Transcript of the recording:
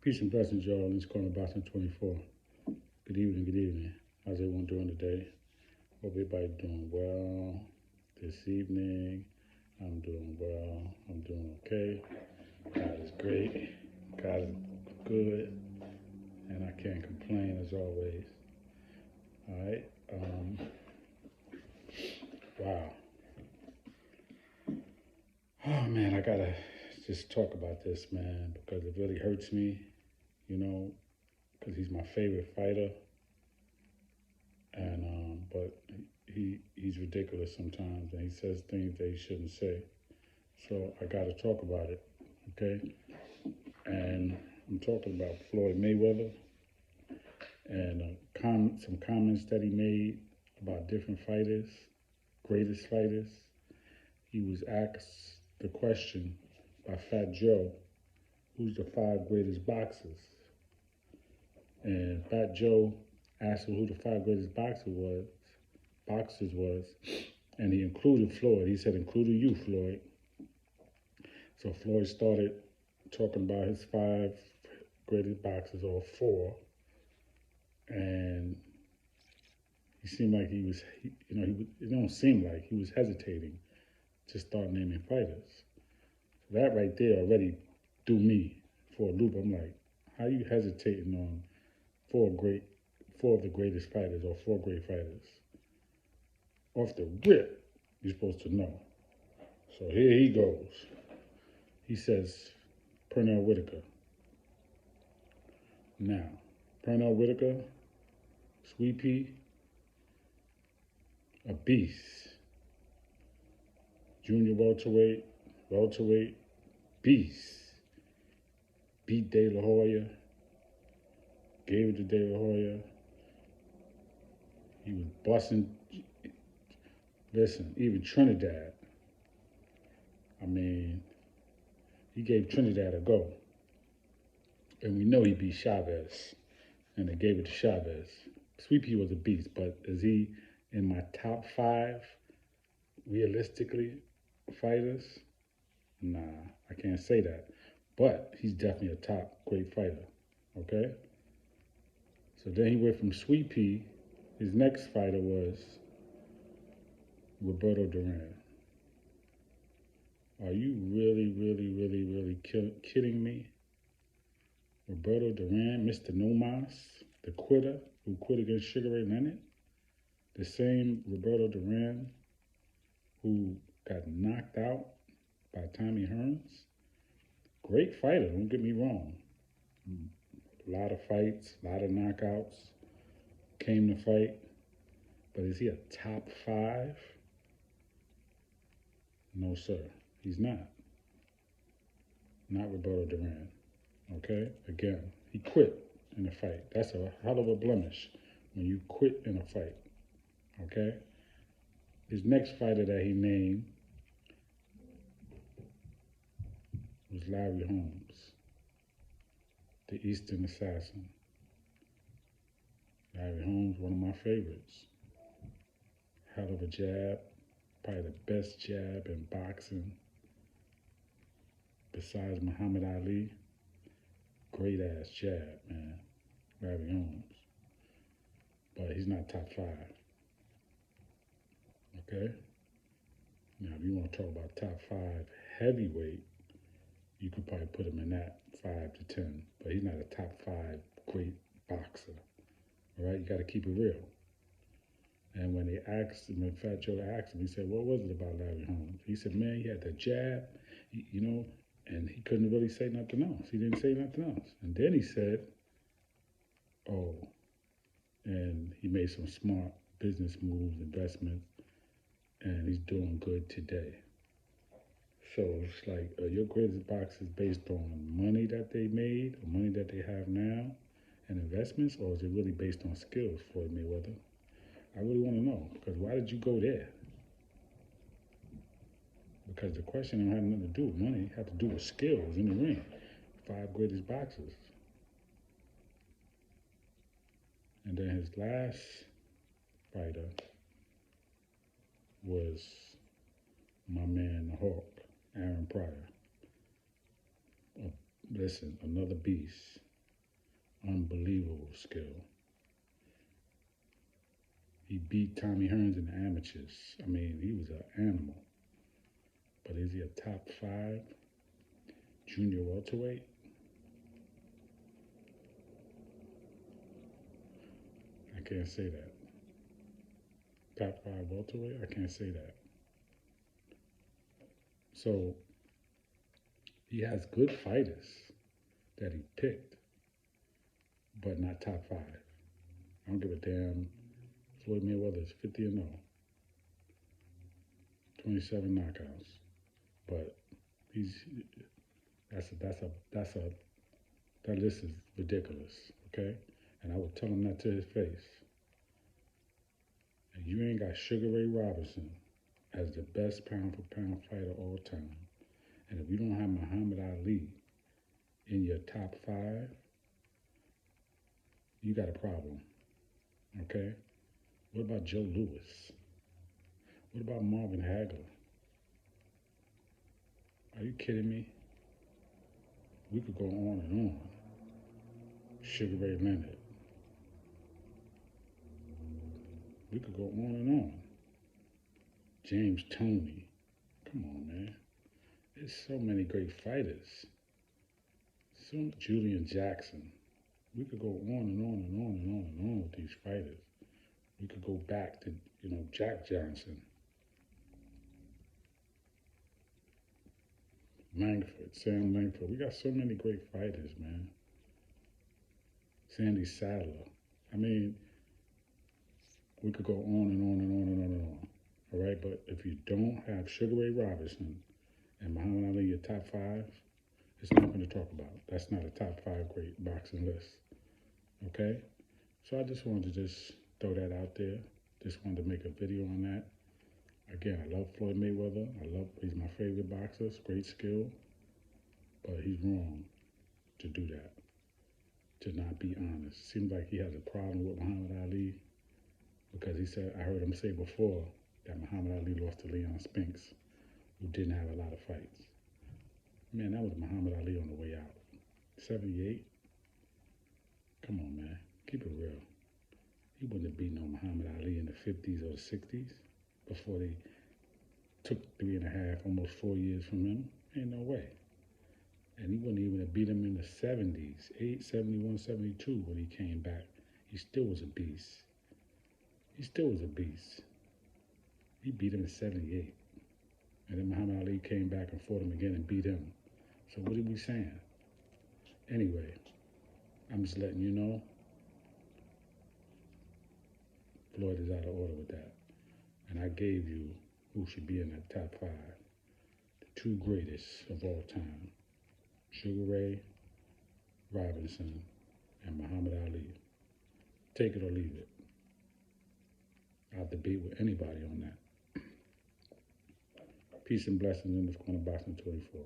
Peace and blessings, y'all. It's calling Boston 24. Good evening, good evening. How's everyone doing today? Hope everybody doing well this evening. I'm doing well. I'm doing okay. God is great. God is good. And I can't complain as always. All right. Wow. Oh, man, I got to just talk about this, man, because it really hurts me, because he's my favorite fighter. And but he's ridiculous sometimes, and he says things that he shouldn't say. So I got to talk about it, okay? And I'm talking about Floyd Mayweather and some comments that he made about different fighters, greatest fighters. He was asked the question by Fat Joe, "Who's the five greatest boxers?" And Fat Joe asked him who the five greatest boxers was, and he included Floyd. He said, "Including you, Floyd." So Floyd started talking about his five greatest boxers, or four, and he seemed like he was, it don't seem like he was hesitating to start naming fighters. So that right there already threw me for a loop. I'm like, how are you hesitating on four of the greatest fighters, or four great fighters? Off the rip, you're supposed to know. So here he goes. He says, Pernell Whitaker. Now, Pernell Whitaker, Sweet Pea, a beast. Junior welterweight, beast. Beat De La Hoya, gave it to De La Hoya. He was busting. Listen, even Trinidad. I mean, he gave Trinidad a go. And we know he beat Chavez. And they gave it to Chavez. Sweet Pea was a beast, but is he in my top five, realistically, fighters? Nah, I can't say that. But he's definitely a top great fighter. Okay? So then he went from Sweet Pea. His next fighter was Roberto Duran. Are you really kidding me? Roberto Duran, Mr. No Mas, the quitter who quit against Sugar Ray Leonard. The same Roberto Duran who got knocked out by Tommy Hearns. Great fighter, don't get me wrong. A lot of fights, a lot of knockouts. Came to fight. But is he a top five? No, sir. He's not. Not Roberto Duran. Okay? Again, he quit in a fight. That's a hell of a blemish when you quit in a fight. Okay? His next fighter that he named was Larry Holmes, the Eastern Assassin. Larry Holmes, one of my favorites. Hell of a jab. Probably the best jab in boxing besides Muhammad Ali. Great ass jab, man. Larry Holmes. But he's not top five. Okay? Now, if you want to talk about top five heavyweight, you could probably put him in that 5 to 10. But he's not a top five great boxer. All right? You got to keep it real. And when Fat Joe asked him, he said, what was it about Larry Holmes? He said, man, he had the jab, and he couldn't really say nothing else. He didn't say nothing else. And then he said, oh, and he made some smart business moves, investments, and he's doing good today. So it's like, your greatest box is based on money that they made, or money that they have now, and investments, or is it really based on skills, Floyd Mayweather? I really want to know, because why did you go there? Because the question don't have nothing to do with money. It had to do with skills in the ring. Five greatest boxers. And then his last fighter was my man, the Hawk, Aaron Pryor. Listen, another beast. Unbelievable skill. He beat Tommy Hearns in the amateurs. I mean, he was an animal. But is he a top 5 junior welterweight? I can't say that. Top 5 welterweight? I can't say that. So he has good fighters that he picked, but not top 5. I don't give a damn. Floyd Mayweather is 50-0, 27 knockouts. But he's that list is ridiculous, okay? And I would tell him that to his face. And you ain't got Sugar Ray Robinson as the best pound for pound fighter of all time. And if you don't have Muhammad Ali in your top 5, you got a problem, okay? What about Joe Louis? What about Marvin Hagler? Are you kidding me? We could go on and on. Sugar Ray Leonard. We could go on and on. James Toney. Come on, man. There's so many great fighters. So Julian Jackson. We could go on and on and on and on and on with these fighters. We could go back to, Jack Johnson, Langford, Sam Langford. We got so many great fighters, man. Sandy Sadler. I mean, we could go on and on and on and on and on. All right, but if you don't have Sugar Ray Robinson and Muhammad Ali in your top 5, it's nothing to talk about. That's not a top 5 great boxing list. Okay? So I just wanted to just throw that out there. Just wanted to make a video on that. Again, I love Floyd Mayweather. He's my favorite boxer. Great skill. But he's wrong to do that. To not be honest. Seems like he has a problem with Muhammad Ali because he said, I heard him say before that Muhammad Ali lost to Leon Spinks, who didn't have a lot of fights. Man, that was Muhammad Ali on the way out. 78? Come on, man. Keep it real. He wouldn't have beaten no Muhammad Ali in the 50s or the 60s before they took 3.5, almost 4 years from him. Ain't no way. And he wouldn't even have beat him in the 70s, 71, 72 when he came back. He still was a beast. He still was a beast. He beat him in 78. And then Muhammad Ali came back and fought him again and beat him. So what are we saying? Anyway, I'm just letting you know Floyd is out of order with that. And I gave you who should be in that top 5. The 2 greatest of all time. Sugar Ray Robinson and Muhammad Ali. Take it or leave it. I'll debate with anybody on that. Peace and blessings in this corner boxing 24.